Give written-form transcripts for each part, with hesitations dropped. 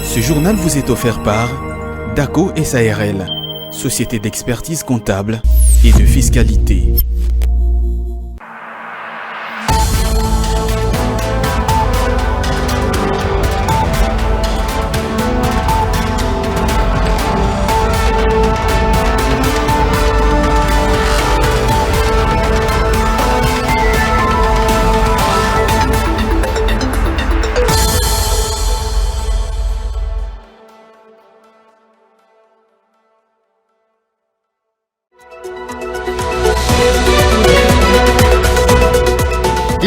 Ce journal vous est offert par DACO SARL, société d'expertise comptable et de fiscalité.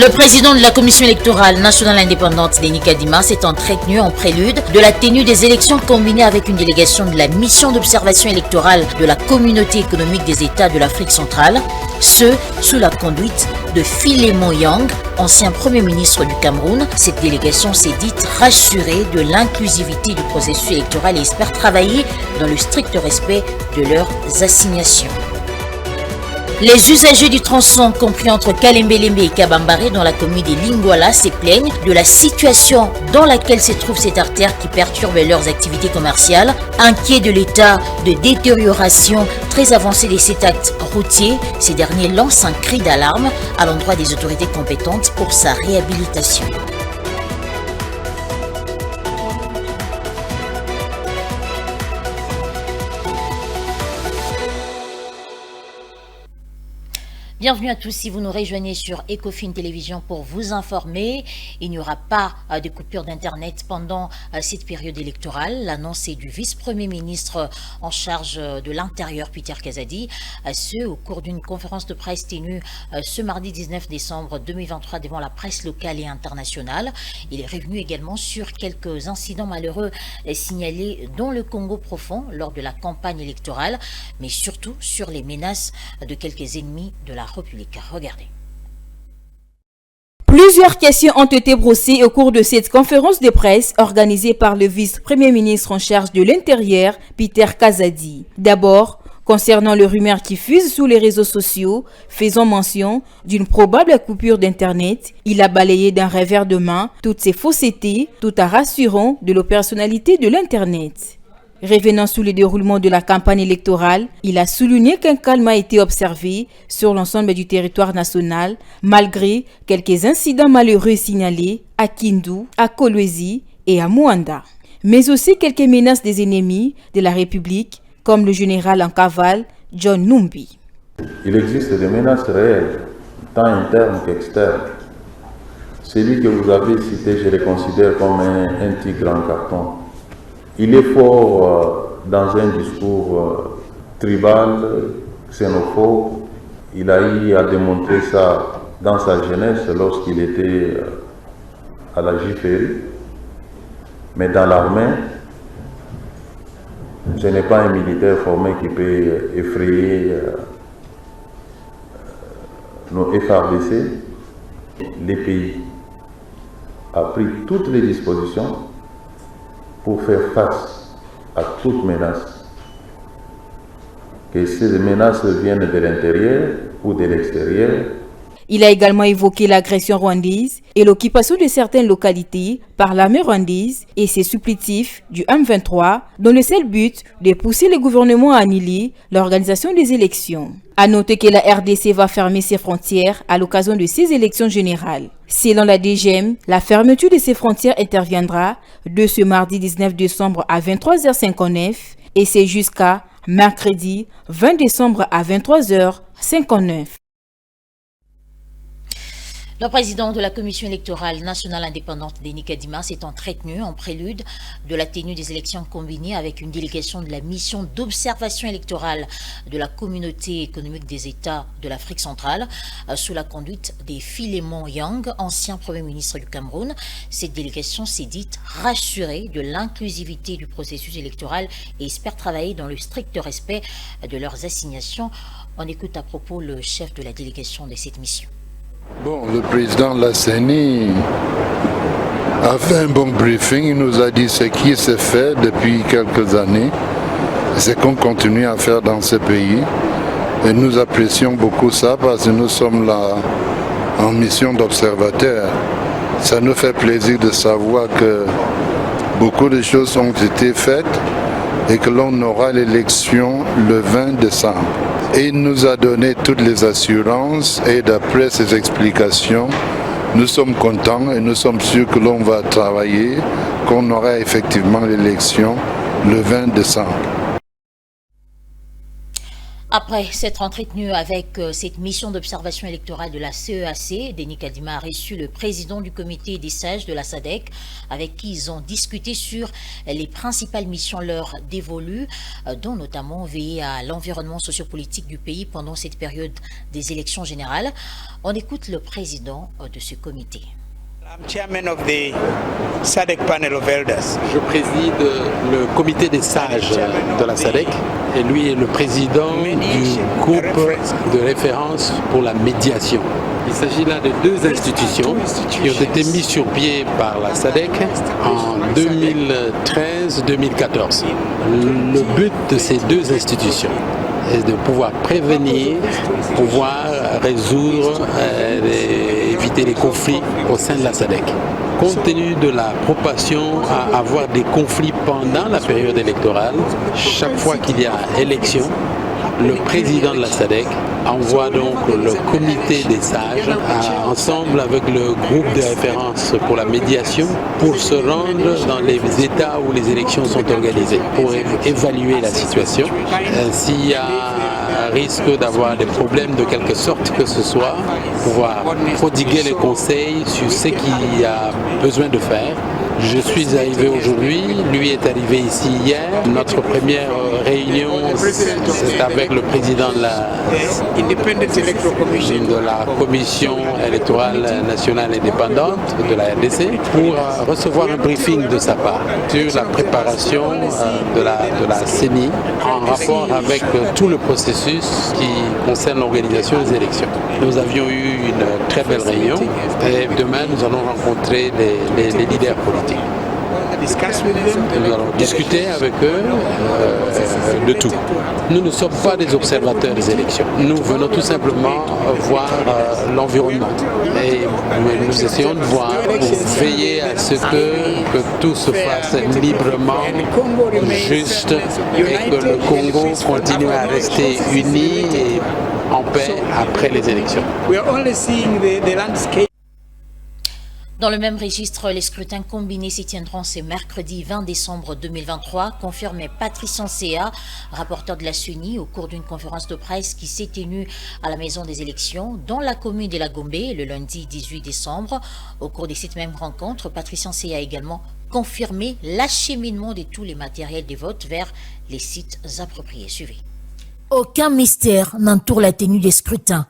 Le président de la Commission électorale nationale indépendante, Denis Kadima, s'est entretenu en prélude de la tenue des élections combinées avec une délégation de la mission d'observation électorale de la Communauté économique des États de l'Afrique centrale, ce sous la conduite de Philemon Yang, ancien Premier ministre du Cameroun. Cette délégation s'est dite rassurée de l'inclusivité du processus électoral et espère travailler dans le strict respect de leurs assignations. Les usagers du tronçon compris entre Kalembelembe et Kabambare dans la commune de Lingwala se plaignent de la situation dans laquelle se trouve cette artère qui perturbe leurs activités commerciales. Inquiets de l'état de détérioration très avancé de cet acte routier, ces derniers lancent un cri d'alarme à l'endroit des autorités compétentes pour sa réhabilitation. Bienvenue à tous, si vous nous rejoignez sur Ecofin Télévision pour vous informer, il n'y aura pas de coupure d'internet pendant cette période électorale. L'annonce est du vice-premier ministre en charge de l'Intérieur, Peter Kazadi, ce au cours d'une conférence de presse tenue ce mardi 19 décembre 2023 devant la presse locale et internationale. Il est revenu également sur quelques incidents malheureux signalés dans le Congo profond lors de la campagne électorale, mais surtout sur les menaces de quelques ennemis de la République. Regardez. Plusieurs questions ont été brossées au cours de cette conférence de presse organisée par le vice-premier ministre en charge de l'Intérieur, Peter Kazadi. D'abord, concernant le rumeur qui fuse sous les réseaux sociaux, faisant mention d'une probable coupure d'Internet, il a balayé d'un revers de main toutes ces faussetés, tout en rassurant de l'opérationnalité de l'Internet. Revenant sous le déroulement de la campagne électorale, il a souligné qu'un calme a été observé sur l'ensemble du territoire national, malgré quelques incidents malheureux signalés à Kindu, à Kolwezi et à Muanda. Mais aussi quelques menaces des ennemis de la République, comme le général en cavale, John Numbi. Il existe des menaces réelles, tant internes qu'externes. Celui que vous avez cité, je le considère comme un tigre en carton. Il est fort dans un discours tribal, xénophobe. Il a eu à démontrer ça dans sa jeunesse lorsqu'il était à la JFR. Mais dans l'armée, ce n'est pas un militaire formé qui peut effrayer nos FARDC. Les pays a pris toutes les dispositions pour faire face à toute menace. Que ces menaces viennent de l'intérieur ou de l'extérieur. Il a également évoqué l'agression rwandaise et l'occupation de certaines localités par l'armée rwandaise et ses supplétifs du M23 dans le seul but de pousser le gouvernement à annuler l'organisation des élections. À noter que la RDC va fermer ses frontières à l'occasion de ces élections générales. Selon la DGM, la fermeture de ces frontières interviendra de ce mardi 19 décembre à 23h59 et c'est jusqu'à mercredi 20 décembre à 23h59. Le président de la Commission électorale nationale indépendante, Denis Kadima, s'est entretenu en prélude de la tenue des élections combinées avec une délégation de la mission d'observation électorale de la Communauté économique des États de l'Afrique centrale, sous la conduite de Philemon Yang, ancien Premier ministre du Cameroun. Cette délégation s'est dite rassurée de l'inclusivité du processus électoral et espère travailler dans le strict respect de leurs assignations. On écoute à propos le chef de la délégation de cette mission. Bon, le président de la CENI a fait un bon briefing. Il nous a dit ce qui s'est fait depuis quelques années ce qu'on continue à faire dans ce pays. Et nous apprécions beaucoup ça parce que nous sommes là en mission d'observateur. Ça nous fait plaisir de savoir que beaucoup de choses ont été faites et que l'on aura l'élection le 20 décembre. Et il nous a donné toutes les assurances et d'après ses explications, nous sommes contents et nous sommes sûrs que l'on va travailler, qu'on aura effectivement l'élection le 20 décembre. Après s'être entretenu avec cette mission d'observation électorale de la CEAC, Denis Kadima a reçu le président du comité des sages de la SADC, avec qui ils ont discuté sur les principales missions leur dévolues, dont notamment veiller à l'environnement sociopolitique du pays pendant cette période des élections générales. On écoute le président de ce comité. I'm chairman of the SADC panel of elders. Je préside le comité des sages de la SADC et lui est le président du groupe de référence pour la médiation. Il s'agit là de deux institutions qui ont été mises sur pied par la SADC en 2013-2014. Le but de ces deux institutions est de pouvoir prévenir, pouvoir résoudre, éviter les conflits au sein de la SADC. Compte tenu de la propension à avoir des conflits pendant la période électorale, chaque fois qu'il y a élection, le président de la SADC envoie donc le comité des sages ensemble avec le groupe de référence pour la médiation pour se rendre dans les États où les élections sont organisées, pour évaluer la situation. S'il y a un risque d'avoir des problèmes de quelque sorte que ce soit, pouvoir prodiguer les conseils sur ce qu'il y a besoin de faire. Je suis arrivé aujourd'hui, lui est arrivé ici hier. Notre première réunion, c'est avec le président de la Commission électorale nationale indépendante de la RDC pour recevoir un briefing de sa part sur la préparation de la CENI en rapport avec tout le processus qui concerne l'organisation des élections. Nous avions eu une très belle réunion et demain nous allons rencontrer les leaders politiques. Nous allons discuter avec eux de tout. Nous ne sommes pas des observateurs des élections. Nous venons tout simplement voir l'environnement. Et nous essayons de voir, veiller à ce que tout se fasse librement, juste, et que le Congo continue à rester uni et en paix après les élections. Dans le même registre, les scrutins combinés s'y tiendront ce mercredi 20 décembre 2023, confirmait Patrice Ncéa, rapporteur de la CENI, au cours d'une conférence de presse qui s'est tenue à la maison des élections dans la commune de la Gombe le lundi 18 décembre. Au cours de cette même rencontre, Patrice Ncéa a également confirmé l'acheminement de tous les matériels de vote vers les sites appropriés. Suivez. Aucun mystère n'entoure la tenue des scrutins.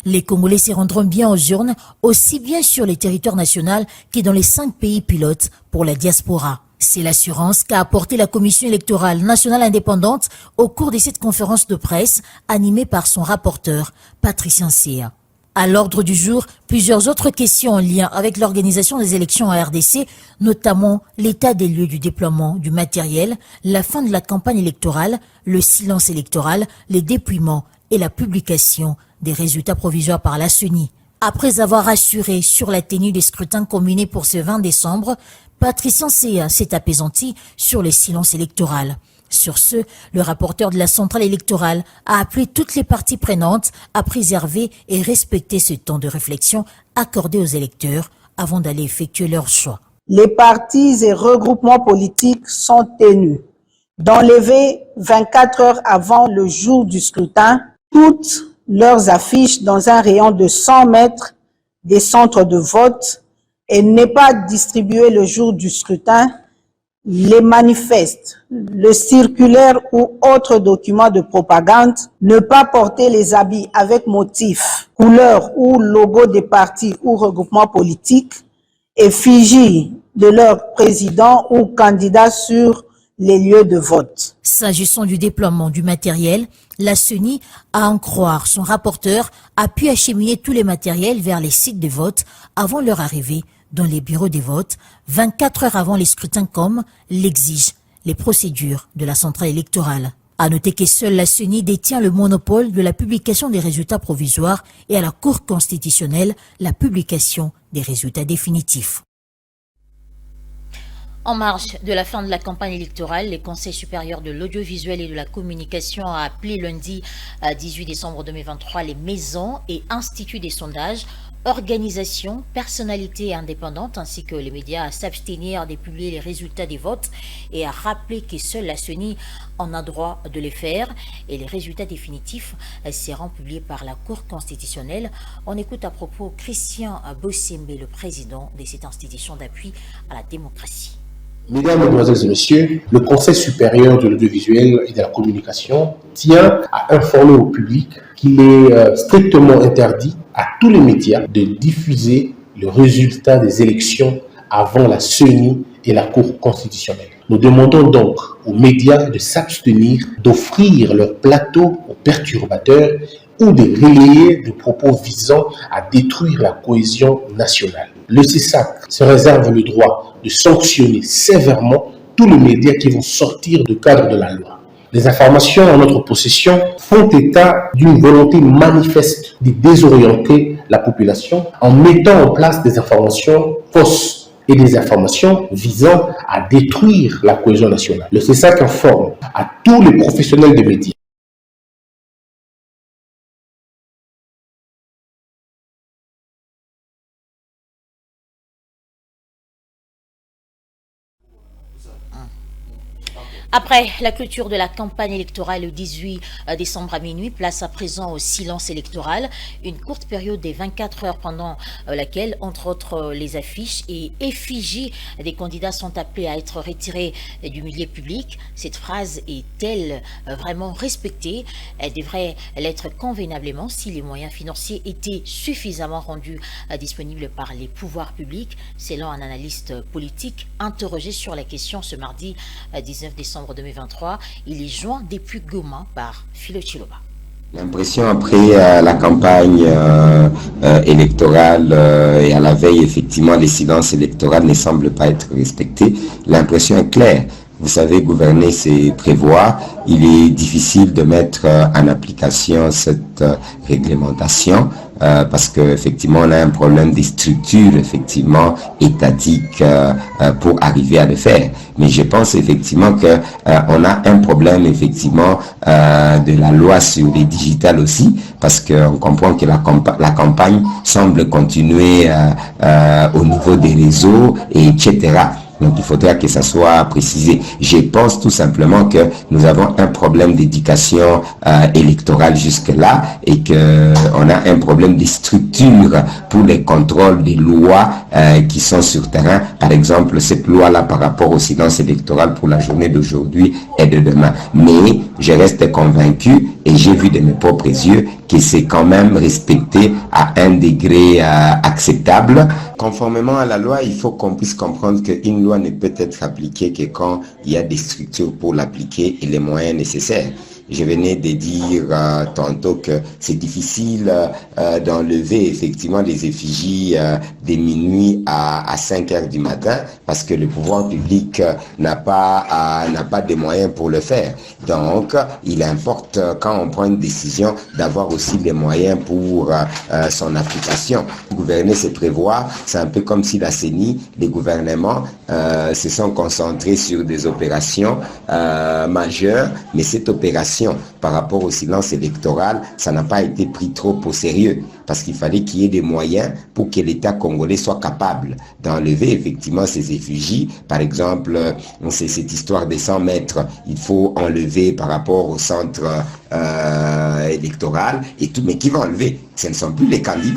Les Congolais se rendront bien aux urnes, aussi bien sur le territoire national que dans les 5 pays pilotes pour la diaspora. C'est l'assurance qu'a apporté la Commission électorale nationale indépendante au cours de cette conférence de presse animée par son rapporteur, Patrice Ncéa. À l'ordre du jour, plusieurs autres questions en lien avec l'organisation des élections en RDC, notamment l'état des lieux du déploiement du matériel, la fin de la campagne électorale, le silence électoral, les dépouillements et la publication des résultats provisoires par la CENI. Après avoir assuré sur la tenue des scrutins combinés pour ce 20 décembre, Patrice Ncéa s'est apaisanti sur le silence électoral. Sur ce, le rapporteur de la centrale électorale a appelé toutes les parties prenantes à préserver et respecter ce temps de réflexion accordé aux électeurs avant d'aller effectuer leur choix. Les partis et regroupements politiques sont tenus d'enlever 24 heures avant le jour du scrutin toutes leurs affiches dans un rayon de 100 mètres des centres de vote et ne pas distribuer le jour du scrutin les manifestes, le circulaire ou autres documents de propagande, ne pas porter les habits avec motif, couleur ou logo des partis ou regroupements politiques, effigie de leur président ou candidat sur les lieux de vote. S'agissant du déploiement du matériel, la CENI, à en croire son rapporteur, a pu acheminer tous les matériels vers les sites de vote avant leur arrivée dans les bureaux de vote, 24 heures avant les scrutins comme l'exigent les procédures de la centrale électorale. À noter que seule la CENI détient le monopole de la publication des résultats provisoires et à la Cour constitutionnelle la publication des résultats définitifs. En marge de la fin de la campagne électorale, le Conseil supérieur de l'audiovisuel et de la communication a appelé lundi 18 décembre 2023 les maisons et instituts des sondages, organisations, personnalités indépendantes ainsi que les médias à s'abstenir de publier les résultats des votes et à rappeler que seule la CENI en a droit de les faire et les résultats définitifs seront publiés par la Cour constitutionnelle. On écoute à propos Christian Bossembe, le président de cette institution d'appui à la démocratie. Mesdames, Mesdemoiselles et Messieurs, le Conseil supérieur de l'audiovisuel et de la communication tient à informer au public qu'il est strictement interdit à tous les médias de diffuser le résultat des élections avant la CENI et la Cour constitutionnelle. Nous demandons donc aux médias de s'abstenir d'offrir leur plateau aux perturbateurs ou de relayer des propos visant à détruire la cohésion nationale. Le CESAC se réserve le droit de sanctionner sévèrement tous les médias qui vont sortir du cadre de la loi. Les informations en notre possession font état d'une volonté manifeste de désorienter la population en mettant en place des informations fausses et des informations visant à détruire la cohésion nationale. Le CESAC informe à tous les professionnels des médias Après la clôture de la campagne électorale le 18 décembre à minuit, place à présent au silence électoral, une courte période de 24 heures pendant laquelle, entre autres, les affiches et effigies des candidats sont appelés à être retirés du milieu public. Cette phrase est-elle vraiment respectée? Elle devrait l'être convenablement si les moyens financiers étaient suffisamment rendus disponibles par les pouvoirs publics, selon un analyste politique interrogé sur la question ce mardi 19 décembre 2023. Il est joint depuis Goma par Philo Chiloba. L'impression après la campagne électorale et à la veille, effectivement, les silences électoraux ne semblent pas être respectés. L'impression est claire. Vous savez, gouverner, c'est prévoir. Il est difficile de mettre en application cette réglementation parce qu'effectivement, on a un problème des structures, effectivement, étatiques pour arriver à le faire. Mais je pense effectivement que on a un problème, effectivement, de la loi sur les digitales aussi, parce qu'on comprend que la campagne semble continuer au niveau des réseaux, et etc. Donc il faudra que ça soit précisé. Je pense tout simplement que nous avons un problème d'éducation électorale jusque-là et qu'on a un problème de structure pour les contrôles des lois qui sont sur terrain. Par exemple, cette loi-là par rapport au silence électoral pour la journée d'aujourd'hui et de demain. Mais je reste convaincu et j'ai vu de mes propres yeux que c'est quand même respecté à un degré acceptable. Conformément à la loi, il faut qu'on puisse comprendre qu'une loi ne peut être appliquée que quand il y a des structures pour l'appliquer et les moyens nécessaires. Je venais de dire tantôt que c'est difficile d'enlever effectivement les effigies de minuit à 5 heures du matin parce que le pouvoir public n'a pas de moyens pour le faire. Donc, il importe quand on prend une décision d'avoir aussi les moyens pour son application. Gouverner, c'est prévoir. C'est un peu comme si la CENI, les gouvernements se sont concentrés sur des opérations majeures, mais cette opération par rapport au silence électoral, ça n'a pas été pris trop au sérieux parce qu'il fallait qu'il y ait des moyens pour que l'État congolais soit capable d'enlever effectivement ces effigies. Par exemple, c'est cette histoire des 100 mètres, il faut enlever par rapport au centre électoral et tout, mais qui va enlever? Ce ne sont plus les candidats.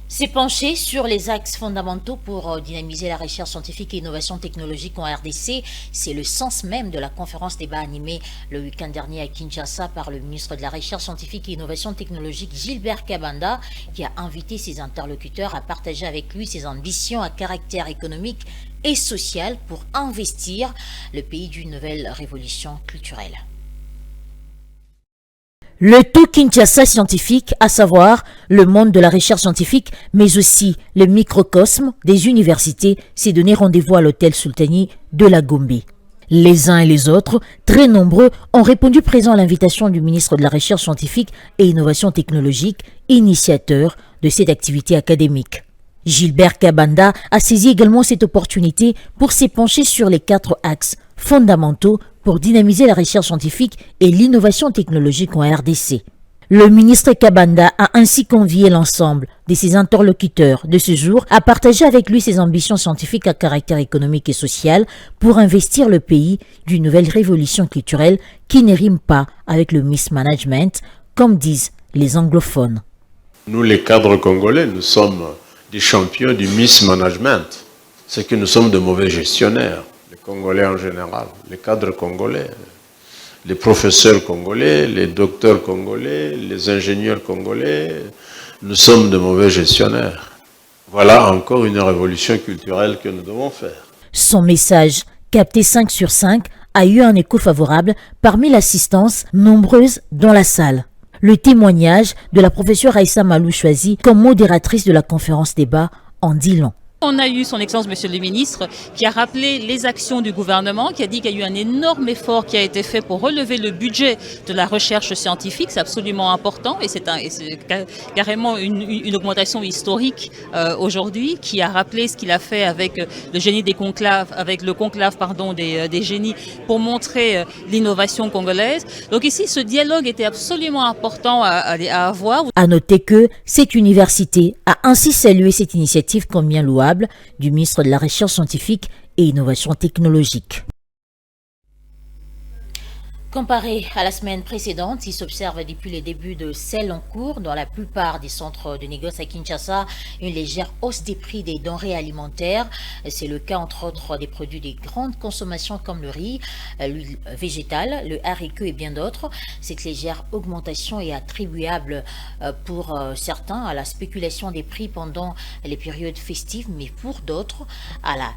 S'est penché sur les axes fondamentaux pour dynamiser la recherche scientifique et innovation technologique en RDC. C'est le sens même de la conférence débat animée le week-end dernier à Kinshasa par le ministre de la Recherche scientifique et innovation technologique Gilbert Kabanda, qui a invité ses interlocuteurs à partager avec lui ses ambitions à caractère économique et social pour investir le pays d'une nouvelle révolution culturelle. Le tout Kinshasa scientifique, à savoir le monde de la recherche scientifique, mais aussi le microcosme des universités, s'est donné rendez-vous à l'hôtel Sultani de la Gombe. Les uns et les autres, très nombreux, ont répondu présent à l'invitation du ministre de la Recherche scientifique et Innovation technologique, initiateur de cette activité académique. Gilbert Kabanda a saisi également cette opportunité pour s'épancher sur les 4 axes fondamentaux pour dynamiser la recherche scientifique et l'innovation technologique en RDC. Le ministre Kabanda a ainsi convié l'ensemble de ses interlocuteurs de ce jour à partager avec lui ses ambitions scientifiques à caractère économique et social pour investir le pays d'une nouvelle révolution culturelle qui ne rime pas avec le mismanagement, comme disent les anglophones. Nous, les cadres congolais, nous sommes des champions du mismanagement. C'est que nous sommes de mauvais gestionnaires, les Congolais en général, les cadres congolais. Les professeurs congolais, les docteurs congolais, les ingénieurs congolais, nous sommes de mauvais gestionnaires. Voilà encore une révolution culturelle que nous devons faire. Son message, capté 5 sur 5, a eu un écho favorable parmi l'assistance nombreuse dans la salle. Le témoignage de la professeure Aïssa Malou choisie comme modératrice de la conférence débat en dit long. On a eu son Excellence Monsieur le Ministre qui a rappelé les actions du gouvernement, qui a dit qu'il y a eu un énorme effort qui a été fait pour relever le budget de la recherche scientifique. C'est absolument important et c'est carrément une augmentation historique aujourd'hui, qui a rappelé ce qu'il a fait avec le génie des conclaves, avec le conclave des génies pour montrer l'innovation congolaise. Donc ici, ce dialogue était absolument important à avoir. À noter que cette université a ainsi salué cette initiative comme bien louable du ministre de la Recherche scientifique et Innovation technologique. Comparé à la semaine précédente, il s'observe depuis le début de celle en cours dans la plupart des centres de négoce à Kinshasa une légère hausse des prix des denrées alimentaires. C'est le cas entre autres des produits de grande consommation comme le riz, l'huile végétale, le haricot et bien d'autres. Cette légère augmentation est attribuable pour certains à la spéculation des prix pendant les périodes festives, mais pour d'autres à la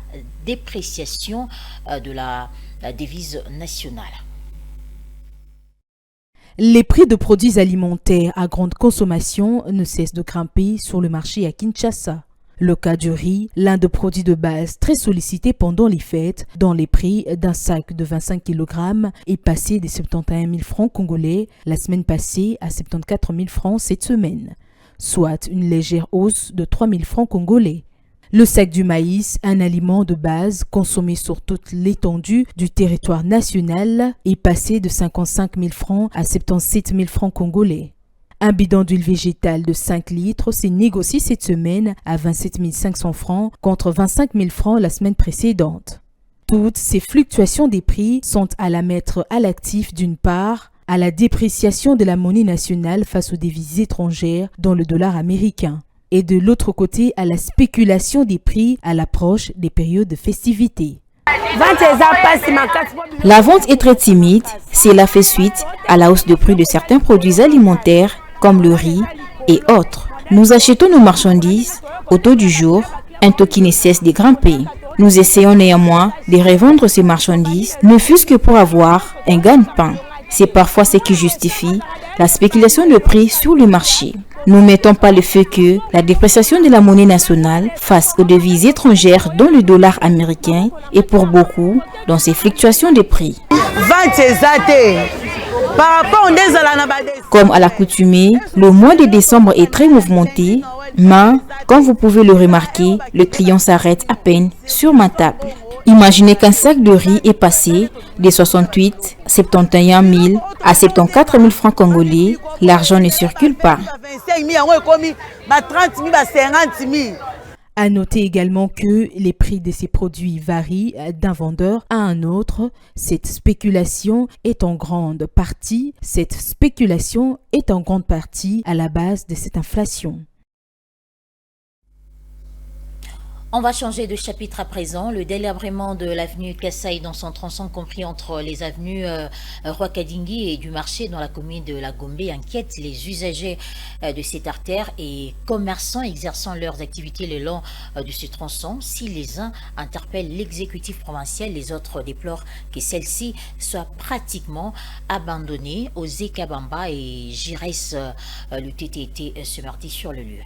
dépréciation de la devise nationale. Les prix de produits alimentaires à grande consommation ne cessent de grimper sur le marché à Kinshasa. Le cas du riz, l'un des produits de base très sollicité pendant les fêtes, dont les prix d'un sac de 25 kg est passé des 71 000 francs congolais la semaine passée à 74 000 francs cette semaine, soit une légère hausse de 3 000 francs congolais. Le sac du maïs, un aliment de base consommé sur toute l'étendue du territoire national, est passé de 55 000 francs à 77 000 francs congolais. Un bidon d'huile végétale de 5 litres s'est négocié cette semaine à 27 500 francs contre 25 000 francs la semaine précédente. Toutes ces fluctuations des prix sont à la mettre à l'actif d'une part, à la dépréciation de la monnaie nationale face aux devises étrangères dont le dollar américain, et de l'autre côté à la spéculation des prix à l'approche des périodes de festivités. La vente est très timide, cela fait suite à la hausse de prix de certains produits alimentaires comme le riz et autres. Nous achetons nos marchandises au taux du jour, un taux qui ne cesse de grimper. Nous essayons néanmoins de revendre ces marchandises, ne fût-ce que pour avoir un gagne-pain. C'est parfois ce qui justifie la spéculation de prix sur le marché. Nous ne mettons pas le fait que la dépréciation de la monnaie nationale face aux devises étrangères dont le dollar américain est pour beaucoup dans ces fluctuations de prix. Comme à l'accoutumée, le mois de décembre est très mouvementé, mais comme vous pouvez le remarquer, le client s'arrête à peine sur ma table. Imaginez qu'un sac de riz est passé de 68 71 000 à 74 000 francs congolais. L'argent ne circule pas. À noter également que les prix de ces produits varient d'un vendeur à un autre. Cette spéculation est en grande partie à la base de cette inflation. On va changer de chapitre à présent. Le délabrement de l'avenue Kassaï dans son tronçon compris entre les avenues Roi-Kadingi et du marché dans la commune de la Gombe inquiète les usagers de cette artère et commerçants exerçant leurs activités le long de ce tronçon. Si les uns interpellent l'exécutif provincial, les autres déplorent que celle-ci soit pratiquement abandonnée aux Ekabamba et Jires, le TTT ce mardi sur le lieu.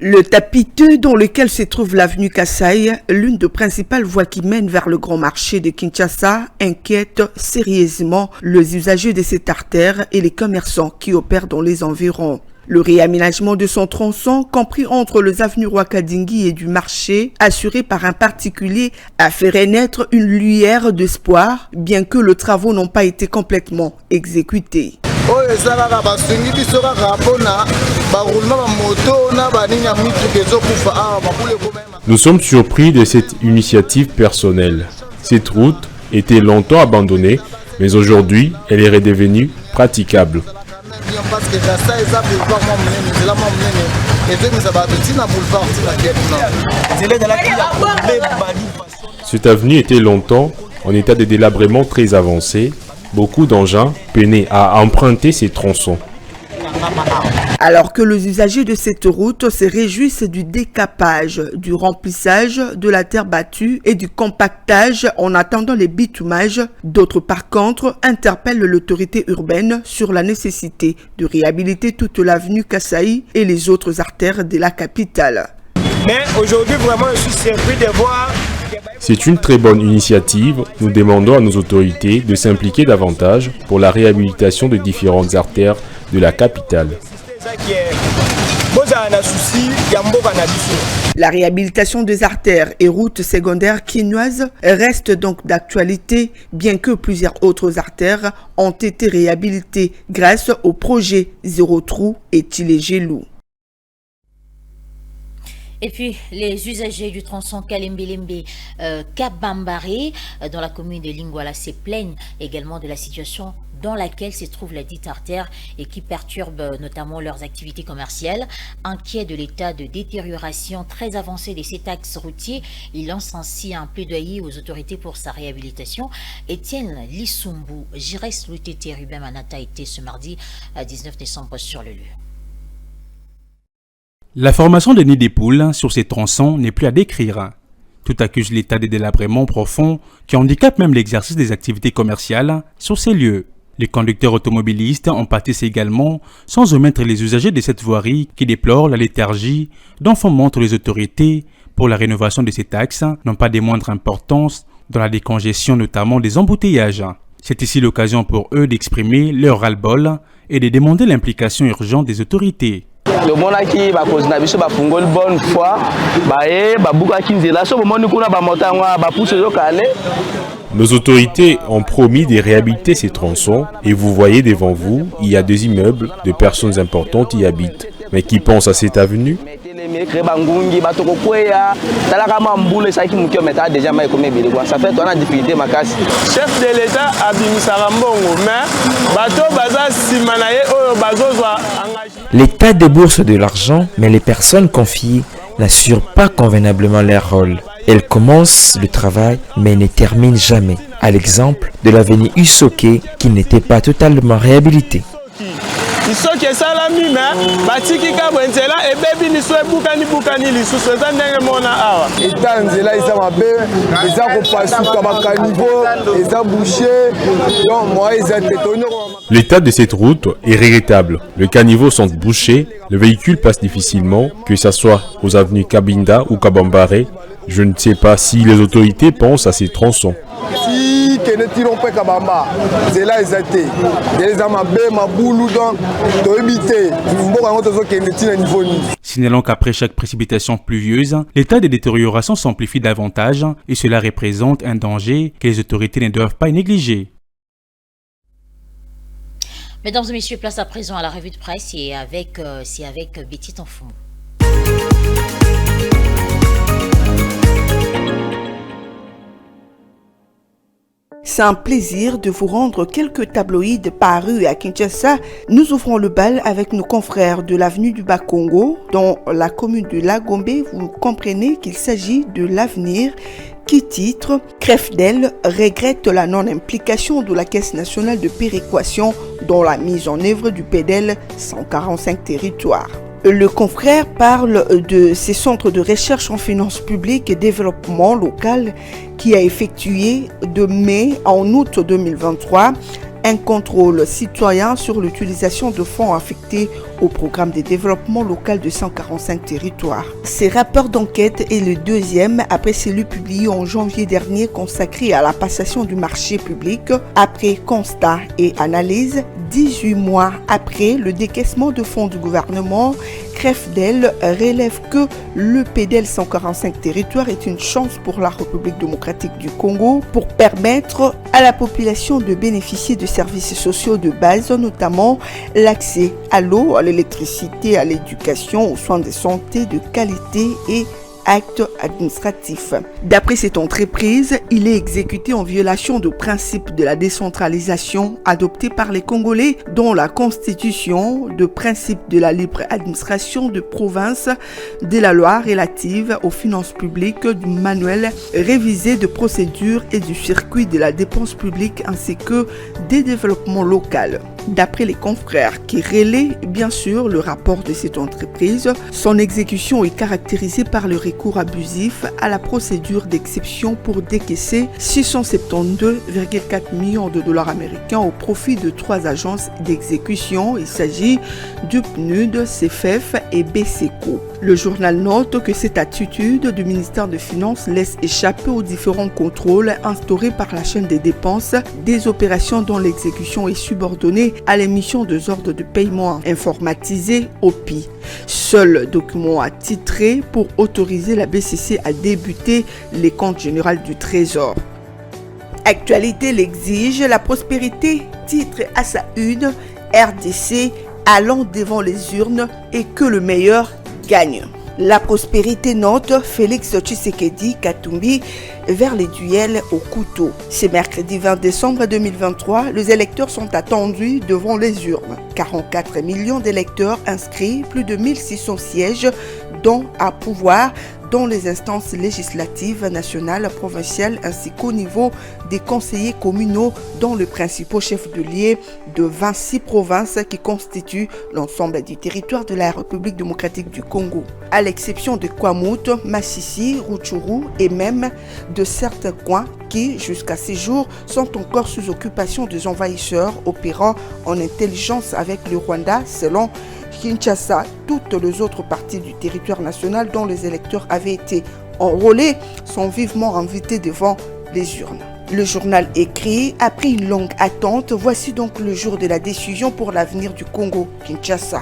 Le tapiteux dans lequel se trouve l'avenue Kasai, l'une des principales voies qui mène vers le grand marché de Kinshasa, inquiète sérieusement les usagers de cette artère et les commerçants qui opèrent dans les environs. Le réaménagement de son tronçon, compris entre les avenues Rwakadingi et du marché, assuré par un particulier, a fait renaître une lueur d'espoir, bien que les travaux n'ont pas été complètement exécutés. Nous sommes surpris de cette initiative personnelle. Cette route était longtemps abandonnée, mais aujourd'hui, elle est redevenue praticable. Cette avenue était longtemps en état de délabrement très avancé. Beaucoup d'engins peinaient à emprunter ces tronçons. Alors que les usagers de cette route se réjouissent du décapage, du remplissage de la terre battue et du compactage en attendant les bitumages, d'autres par contre interpellent l'autorité urbaine sur la nécessité de réhabiliter toute l'avenue Kasai et les autres artères de la capitale. Mais aujourd'hui vraiment je suis surpris de voir... C'est une très bonne initiative. Nous demandons à nos autorités de s'impliquer davantage pour la réhabilitation de différentes artères de la capitale. La réhabilitation des artères et routes secondaires quinoises reste donc d'actualité, bien que plusieurs autres artères ont été réhabilitées grâce au projet Zéro Trou et Tilé-Gelou. Et puis, les usagers du tronçon Kalembelembe Kabambare dans la commune de Lingwala se plaignent également de la situation dans laquelle se trouve la dite artère et qui perturbe notamment leurs activités commerciales. Inquiets de l'état de détérioration très avancé de cet axe routier, ils lancent ainsi un plaidoyer aux autorités pour sa réhabilitation. Étienne Lissumbu, Jires Loutete Ruben Manata était ce mardi 19 décembre sur le lieu. La formation des nids des poules sur ces tronçons n'est plus à décrire. Tout accuse l'état de délabrement profond qui handicape même l'exercice des activités commerciales sur ces lieux. Les conducteurs automobilistes en pâtissent également, sans omettre les usagers de cette voirie qui déplorent la léthargie dont font montre les autorités pour la rénovation de ces axes, n'ont pas de moindre importance dans la décongestion notamment des embouteillages. C'est ici l'occasion pour eux d'exprimer leur ras-le-bol et de demander l'implication urgente des autorités. Nos autorités ont promis de réhabiliter ces tronçons et vous voyez devant vous, il y a des immeubles, de personnes importantes y habitent. Mais qui pensent à cette avenue? Chef de l'État abimisaka mbongo, mais bato baza simanaye oyo bazozwa engagement. L'État débourse de l'argent, mais les personnes confiées n'assurent pas convenablement leur rôle. Elles commencent le travail, mais ne terminent jamais. À l'exemple de l'avenue Usoke qui n'était pas totalement réhabilitée. L'état de cette route est regrettable. Les caniveaux sont bouchés, le véhicule passe difficilement, que ce soit aux avenues Kabinda ou Kabambare. Je ne sais pas si les autorités pensent à ces tronçons. Signalons qu'après chaque précipitation pluvieuse, l'état de détérioration s'amplifie davantage et cela représente un danger que les autorités ne doivent pas négliger. Mesdames et messieurs, place à présent à la revue de presse et avec Betty Tanfou. C'est un plaisir de vous rendre quelques tabloïds parus à Kinshasa. Nous ouvrons le bal avec nos confrères de l'avenue du Bas-Congo, dans la commune de Lagombe. Vous comprenez qu'il s'agit de l'avenir qui titre « Crefdel regrette la non-implication de la Caisse nationale de péréquation dans la mise en œuvre du PEDEL 145 territoires ». Le confrère parle de ces centres de recherche en finances publiques et développement local qui a effectué de mai en août 2023 un contrôle citoyen sur l'utilisation de fonds affectés au programme de développement local de 145 territoires. Ce rapport d'enquête est le deuxième après celui publié en janvier dernier consacré à la passation du marché public. Après constat et analyse, 18 mois après le décaissement de fonds du gouvernement, CREFDEL relève que le PDL 145 territoires est une chance pour la République démocratique du Congo pour permettre à la population de bénéficier de services sociaux de base, notamment l'accès à l'eau, à l'électricité, à l'éducation, aux soins de santé de qualité et actes administratifs. D'après cette entreprise, il est exécuté en violation du principe de la décentralisation adopté par les Congolais, dont la constitution, de principe de la libre administration de province, de la loi relative aux finances publiques, du manuel révisé de procédures et du circuit de la dépense publique ainsi que des développements locaux. D'après les confrères qui relaient bien sûr le rapport de cette entreprise, son exécution est caractérisée par le recours abusif à la procédure d'exception pour décaisser 672,4 millions de dollars américains au profit de 3 agences d'exécution. Il s'agit du PNUD, CFF et BCECO. Le journal note que cette attitude du ministère des Finances laisse échapper aux différents contrôles instaurés par la chaîne des dépenses des opérations dont l'exécution est subordonnée à l'émission des ordres de paiement informatisés OPI. Seul document attitré pour autoriser la BCC à débuter les comptes généraux du Trésor. Actualité l'exige, la prospérité titre à sa une RDC allant devant les urnes et que le meilleur gagne. La prospérité note Félix Tshisekedi Katumbi vers les duels au couteau. Ce mercredi 20 décembre 2023, les électeurs sont attendus devant les urnes. 44 millions d'électeurs inscrits, plus de 1600 sièges dont à pouvoir dans les instances législatives nationales, provinciales ainsi qu'au niveau des conseillers communaux dans le principal chef de lieu de 26 provinces qui constituent l'ensemble du territoire de la République démocratique du Congo. À l'exception de Kwamouth, Massissi, Rutshuru et même de certains coins qui, jusqu'à ces jours, sont encore sous occupation des envahisseurs opérant en intelligence avec le Rwanda selon Kinshasa. Toutes les autres parties du territoire national dont les électeurs avaient été enrôlés sont vivement invités devant les urnes. Le journal écrit « Après une longue attente, voici donc le jour de la décision pour l'avenir du Congo, Kinshasa ».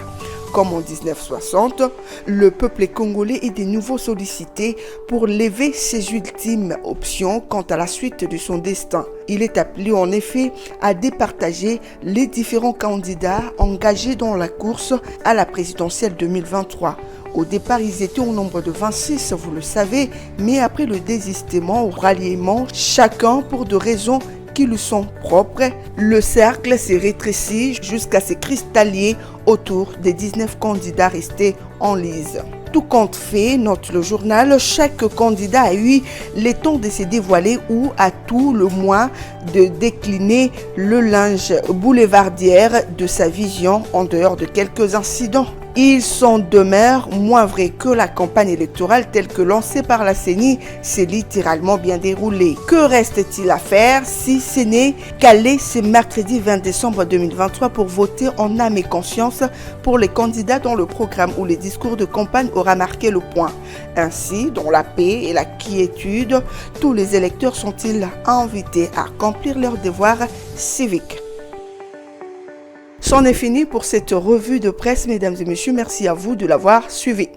Comme en 1960, le peuple congolais est de nouveau sollicité pour lever ses ultimes options quant à la suite de son destin. Il est appelé en effet à départager les différents candidats engagés dans la course à la présidentielle 2023. Au départ, ils étaient au nombre de 26, vous le savez, mais après le désistement ou ralliement, chacun pour des raisons qui lui sont propres, le cercle s'est rétréci jusqu'à se cristalliser autour des 19 candidats restés en lice. Tout compte fait, note le journal, chaque candidat a eu le temps de se dévoiler ou à tout le moins de décliner le linge boulevardière de sa vision en dehors de quelques incidents. Ils sont demeurés moins vrais que la campagne électorale telle que lancée par la CENI s'est littéralement bien déroulée. Que reste-t-il à faire si ce n'est qu'aller ce mercredi 20 décembre 2023 pour voter en âme et conscience pour les candidats dont le programme ou les discours de campagne aura marqué le point. Ainsi, dans la paix et la quiétude, tous les électeurs sont-ils invités à accomplir leurs devoirs civiques. C'en est fini pour cette revue de presse, mesdames et messieurs. Merci à vous de l'avoir suivi.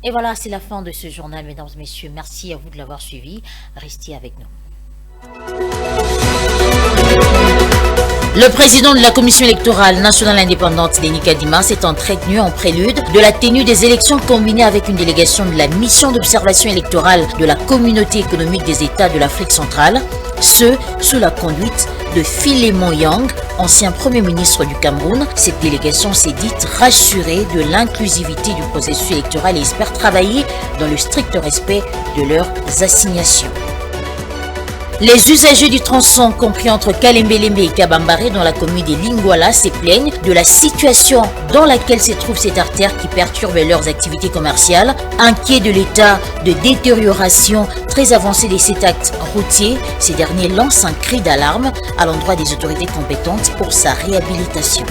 Et voilà, c'est la fin de ce journal, mesdames et messieurs. Merci à vous de l'avoir suivi. Restez avec nous. Le président de la Commission électorale nationale indépendante, Denis Kadima, s'est entretenu en prélude de la tenue des élections combinées avec une délégation de la mission d'observation électorale de la Communauté économique des États de l'Afrique centrale, ce sous la conduite de Philemon Yang, ancien Premier ministre du Cameroun. Cette délégation s'est dite rassurée de l'inclusivité du processus électoral et espère travailler dans le strict respect de leurs assignations. Les usagers du tronçon compris entre Kalembelembe et Kabambare dans la commune de Lingwala se plaignent de la situation dans laquelle se trouve cette artère qui perturbe leurs activités commerciales. Inquiets de l'état de détérioration très avancé de cet acte routier, ces derniers lancent un cri d'alarme à l'endroit des autorités compétentes pour sa réhabilitation.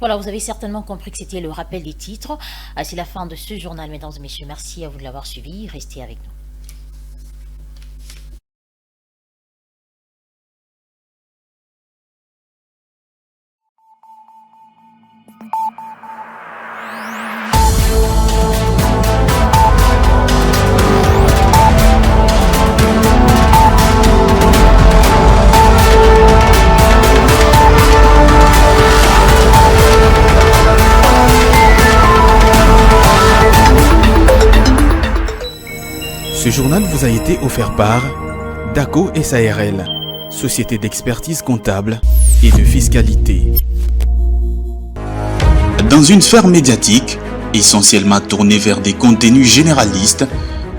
Voilà, vous avez certainement compris que c'était le rappel des titres. C'est la fin de ce journal, mesdames et messieurs. Merci à vous de l'avoir suivi. Restez avec nous. Ce journal vous a été offert par DACO SARL, société d'expertise comptable et de fiscalité. Dans une sphère médiatique, essentiellement tournée vers des contenus généralistes,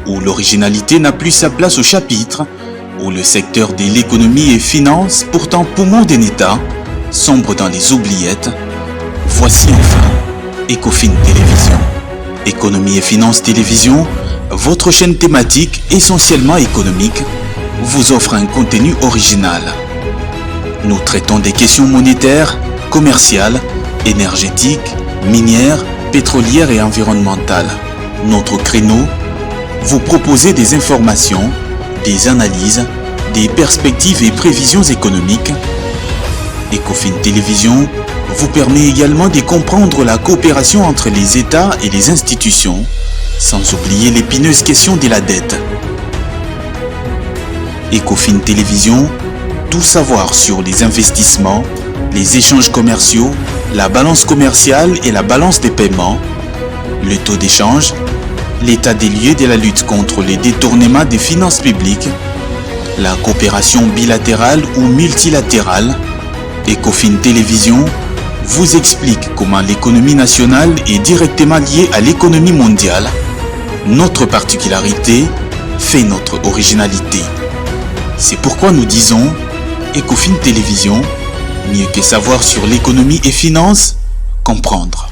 où l'originalité n'a plus sa place au chapitre, où le secteur de l'économie et finance, pourtant poumon d'un État, sombre dans les oubliettes, voici enfin Ecofin Télévision. Économie et finance télévision, votre chaîne thématique essentiellement économique, vous offre un contenu original. Nous traitons des questions monétaires, commerciales, énergétiques, minières, pétrolières et environnementales. Notre créneau, vous proposer des informations, des analyses, des perspectives et prévisions économiques. Ecofin Télévision vous permet également de comprendre la coopération entre les États et les institutions, sans oublier l'épineuse question de la dette. Ecofin Télévision, tout savoir sur les investissements, les échanges commerciaux, la balance commerciale et la balance des paiements, le taux d'échange, l'état des lieux de la lutte contre les détournements des finances publiques, la coopération bilatérale ou multilatérale. Ecofin Télévision vous explique comment l'économie nationale est directement liée à l'économie mondiale. Notre particularité fait notre originalité. C'est pourquoi nous disons Ecofin Télévision, mieux que savoir sur l'économie et finance, comprendre.